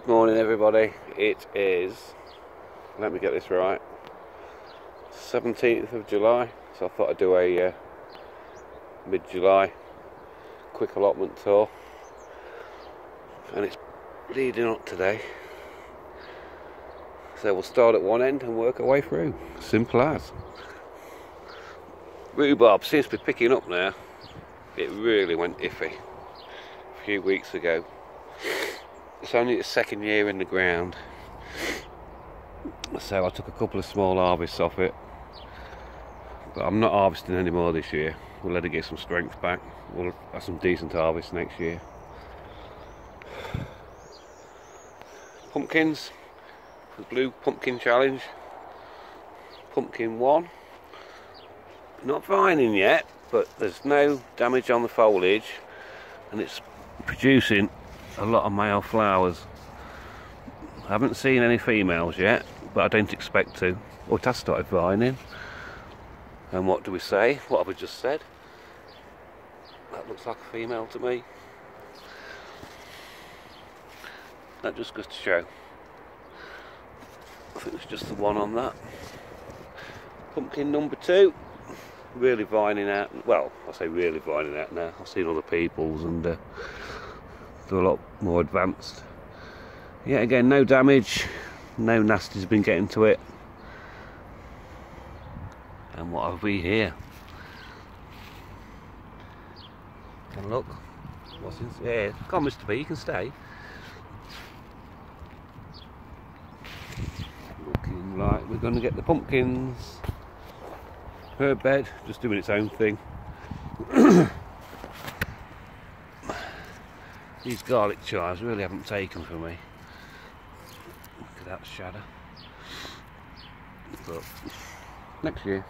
Good morning everybody, it is, let me get this right, 17th of July, so I thought I'd do a mid-July quick allotment tour, and it's leading up today, so we'll start at one end and work our way through, simple as. Rhubarb seems to be picking up now. It really went iffy a few weeks ago. It's only its second year in the ground, so I took a couple of small harvests off it, but I'm not harvesting anymore this year. We'll let it get some strength back. We'll have some decent harvests next year. Pumpkins, the Blue Pumpkin Challenge, Pumpkin 1. Not vining yet, but there's no damage on the foliage, and it's producing a lot of male flowers. I haven't seen any females yet, but I don't expect to. Oh, it has started vining. And what do we say? What have we just said? That looks like a female to me. That just goes to show. I think it's just the one on that. Pumpkin number 2. Really vining out. Well, I say really vining out now. I've seen other people's and they're a lot more advanced. Yeah, again, no damage, no nasty's been getting to it. And what have we here? And look, what's in here? Come on, Mr. B, you can stay. Looking like we're going to get the pumpkins. Her bed, just doing its own thing. These garlic chives really haven't taken for me. Look at that shadow. But next year.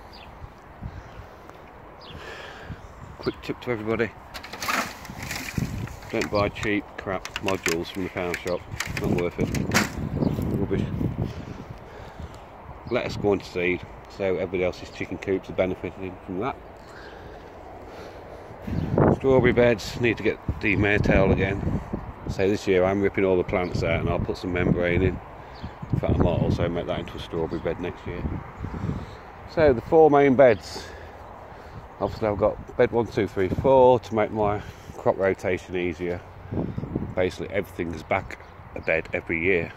Quick tip to everybody. Don't buy cheap crap modules from the pound shop. Not worth it. Rubbish. Let us go into seed, so everybody else's chicken coops are benefiting from that. Strawberry beds need to get the maytail again. So this year I'm ripping all the plants out and I'll put some membrane in. In fact, I might also make that into a strawberry bed next year. So the 4 main beds. Obviously I've got bed 1, 2, 3, 4 to make my crop rotation easier. Basically everything's back a bed every year.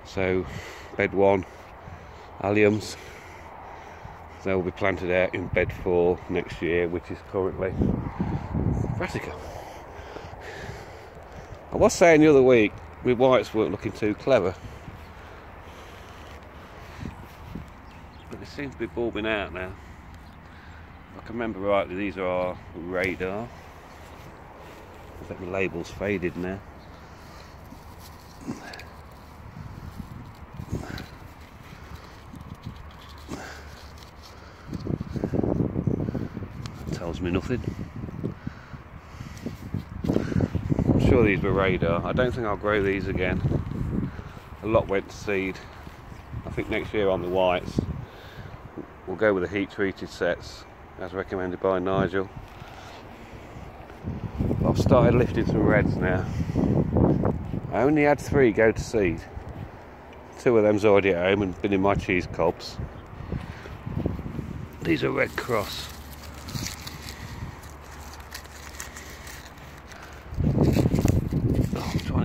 So bed 1, Alliums. They'll be planted out in bed 4 next year, which is currently brassica. I was saying the other week, my whites weren't looking too clever, but they seem to be bulbing out now. If I can remember rightly, these are our radar. I think the label's faded now. Tells me nothing. I'm sure these were radar. I don't think I'll grow these again. A lot went to seed. I think next year on the whites we'll go with the heat treated sets as recommended by Nigel. I've started lifting some reds now. I only had 3 go to seed. 2 of them's already at home and been in my cheese cobs. These are Red Cross.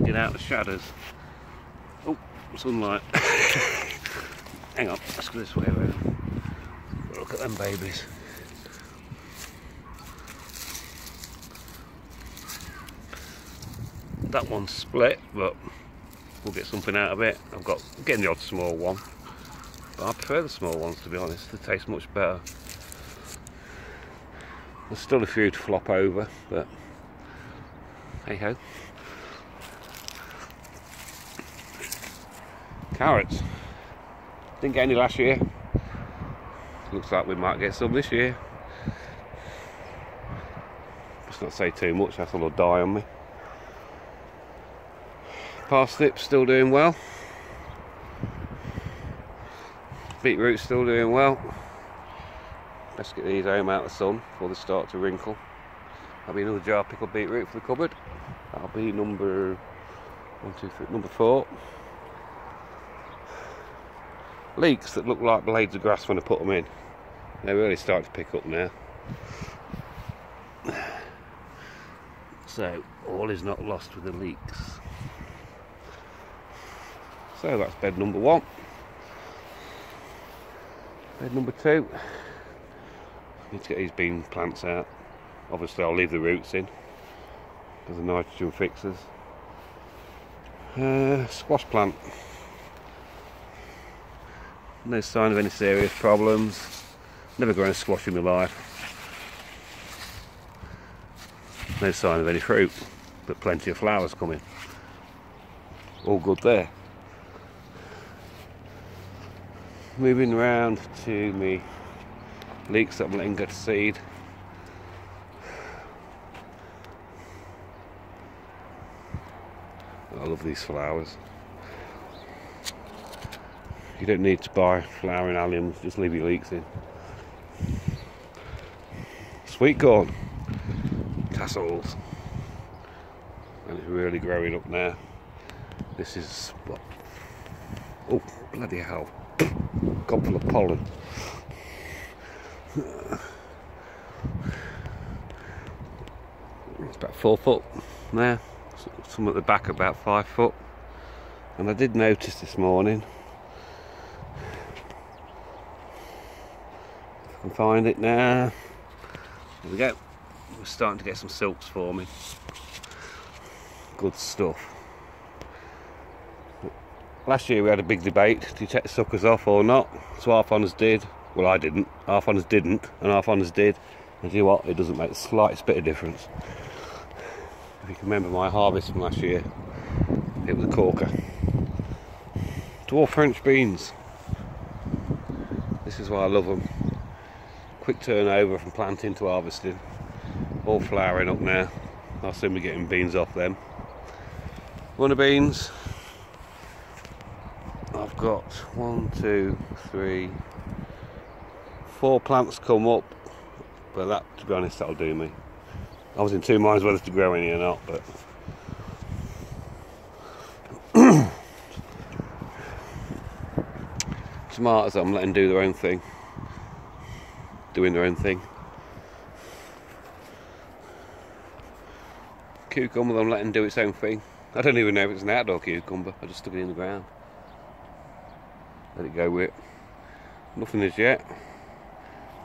Get out of the shadows. Oh, sunlight. Hang on, let's go this way around. Look at them babies. That one's split, but we'll get something out of it. I'm getting the odd small one, but I prefer the small ones, to be honest. They taste much better. There's still a few to flop over, but hey ho. Carrots. Didn't get any last year. Looks like we might get some this year. Let's not say too much, that's all will die on me. Parsnips still doing well. Beetroot's still doing well. Let's get these home out of the sun before they start to wrinkle. That'll be another jar of pickled beetroot for the cupboard. That'll be number 1, 2, 3, number 4. Leeks that look like blades of grass when I put them in. They're really starting to pick up now. So all is not lost with the leeks. So that's bed number 1. Bed number 2. Need to get these bean plants out. Obviously I'll leave the roots in as the nitrogen fixers. Squash plant. No sign of any serious problems. Never grown a squash in my life. No sign of any fruit, but plenty of flowers coming. All good there. Moving round to me leeks that I'm letting go to seed. I love these flowers. You don't need to buy flowering alliums, just leave your leeks in. Sweet corn. Tassels. And it's really growing up now. This is what? Oh, bloody hell. God full of pollen. It's about 4 foot now. Some at the back about 5 foot. And I did notice this morning, if I can find it now, there we go, we're starting to get some silks forming. Good stuff. Last year we had a big debate, do you take the suckers off or not? So half on us did, well I didn't, half on us didn't, and half on us did. And you know what, it doesn't make the slightest bit of difference. If you can remember my harvest from last year, it was a corker. Dwarf French beans. This is why I love them. Quick turnover from planting to harvesting. All flowering up now. I'll soon be getting beans off them. Runner beans. I've got 1, 2, 3, 4 plants come up, but that, to be honest, that'll do me. I was in 2 minds whether to grow any or not, but tomatoes I'm letting do their own thing. Doing their own thing. Cucumber I'm letting do its own thing. I don't even know if it's an outdoor cucumber, I just stuck it in the ground. Let it go with it. Nothing as yet.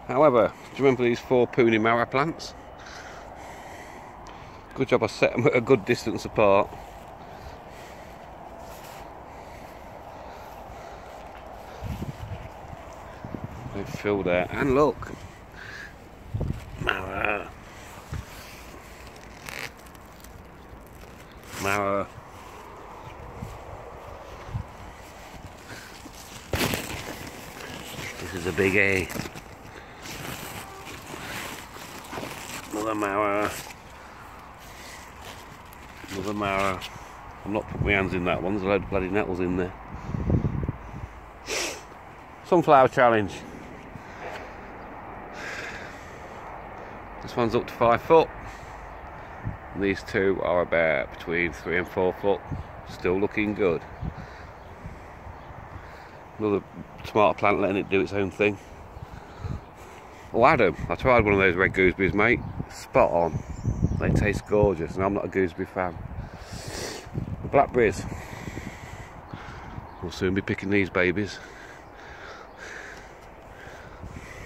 However, do you remember these 4 Poonam plants? Good job I set them at a good distance apart. They've filled out, and look, Mara. This is a big A. Another Mara. Another Mara. I'm not putting my hands in that one, there's a load of bloody nettles in there. Sunflower challenge. This one's up to 5 foot. And these 2 are about between 3 and 4 foot. Still looking good. Another tomato plant letting it do its own thing. Oh Adam, I tried one of those red gooseberries, mate. Spot on. They taste gorgeous, and I'm not a gooseberry fan. The blackberries. We'll soon be picking these babies.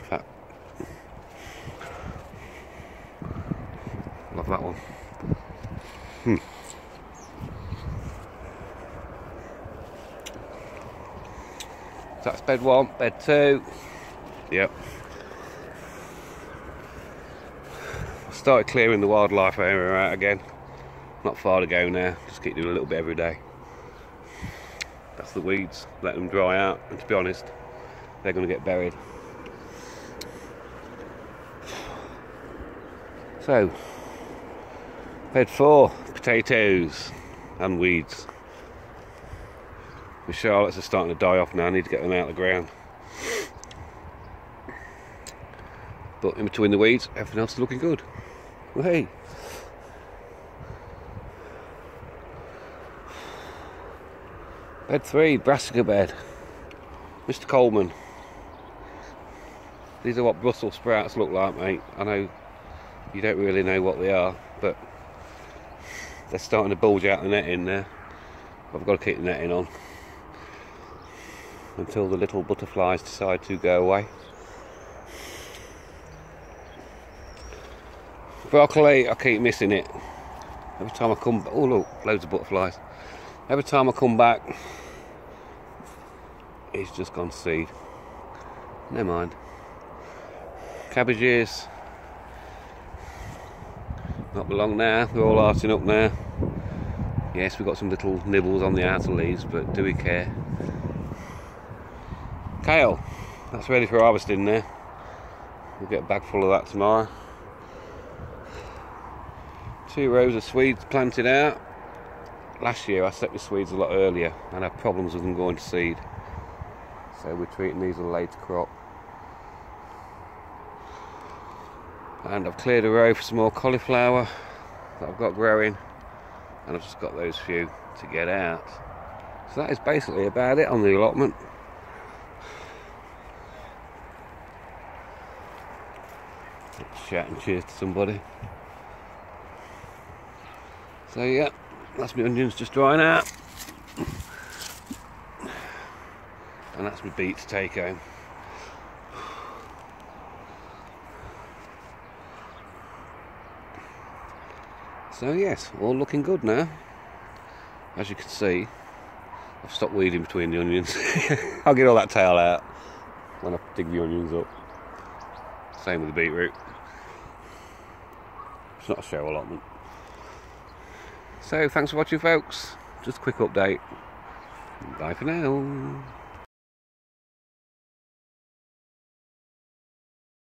In fact, love that one. So that's bed 1, bed 2. Yep. I started clearing the wildlife area out again. Not far to go now, just keep doing a little bit every day. That's the weeds, let them dry out, and to be honest, they're going to get buried. So, bed 4, potatoes and weeds. The Charlottes are starting to die off now, I need to get them out of the ground. But in between the weeds, everything else is looking good. Well, hey. Bed 3, brassica bed. Mr. Coleman. These are what Brussels sprouts look like, mate. I know you don't really know what they are, but they're starting to bulge out the netting there. I've got to keep the netting on until the little butterflies decide to go away. Broccoli, I keep missing it. Every time I come back, oh look, loads of butterflies. Every time I come back, it's just gone to seed. Never mind. Cabbages, not belong now, they're all arting up now. Yes, we've got some little nibbles on the outer leaves, but do we care? Kale, that's ready for harvesting there. We'll get a bag full of that tomorrow. 2 rows of Swedes planted out. Last year I set my Swedes a lot earlier and had problems with them going to seed. So we're treating these as a late crop. And I've cleared a row for some more cauliflower that I've got growing, and I've just got those few to get out. So that is basically about it on the allotment. Let's chat and cheers to somebody. So yeah, that's my onions just drying out, and that's my beet to take home. So yes, all looking good now. As you can see, I've stopped weeding between the onions. I'll get all that tail out when I dig the onions up. Same with the beetroot. It's not a show allotment. So thanks for watching, folks. Just a quick update. Bye for now.